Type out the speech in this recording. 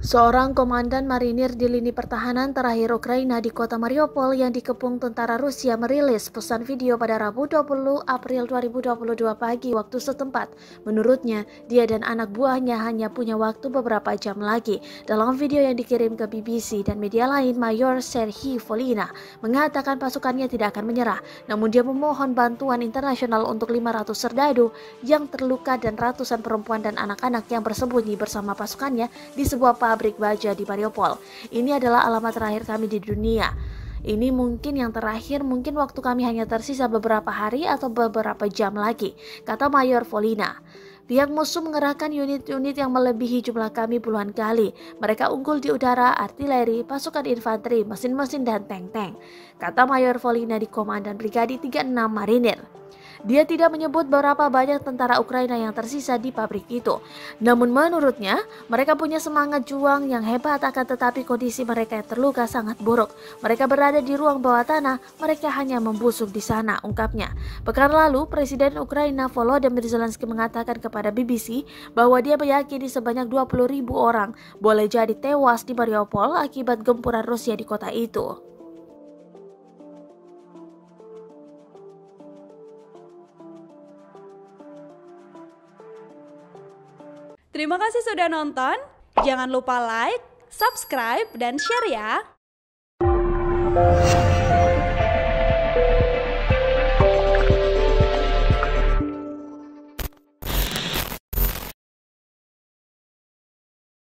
Seorang komandan marinir di lini pertahanan terakhir Ukraina di kota Mariupol yang dikepung tentara Rusia merilis pesan video pada Rabu 20 April 2022 pagi waktu setempat. Menurutnya, dia dan anak buahnya hanya punya waktu beberapa jam lagi. Dalam video yang dikirim ke BBC dan media lain, Mayor Serhiy Volina mengatakan pasukannya tidak akan menyerah, namun dia memohon bantuan internasional untuk 500 serdadu yang terluka dan ratusan perempuan dan anak-anak yang bersembunyi bersama pasukannya di sebuah pabrik baja di Mariupol. Ini adalah alamat terakhir kami di dunia. Ini mungkin yang terakhir, mungkin waktu kami hanya tersisa beberapa hari atau beberapa jam lagi, kata Mayor Volina. Pihak musuh mengerahkan unit-unit yang melebihi jumlah kami puluhan kali. Mereka unggul di udara, artileri, pasukan infanteri, mesin-mesin, dan tank-tank, kata Mayor Volina di Komandan Brigadi 36 Marinir. Dia tidak menyebut berapa banyak tentara Ukraina yang tersisa di pabrik itu. Namun menurutnya, mereka punya semangat juang yang hebat, akan tetapi kondisi mereka yang terluka sangat buruk. Mereka berada di ruang bawah tanah, mereka hanya membusuk di sana, ungkapnya. Pekan lalu, Presiden Ukraina Volodymyr Zelensky mengatakan kepada BBC bahwa dia meyakini sebanyak 20.000 orang boleh jadi tewas di Mariupol akibat gempuran Rusia di kota itu. Terima kasih sudah nonton. Jangan lupa like, subscribe, dan share ya.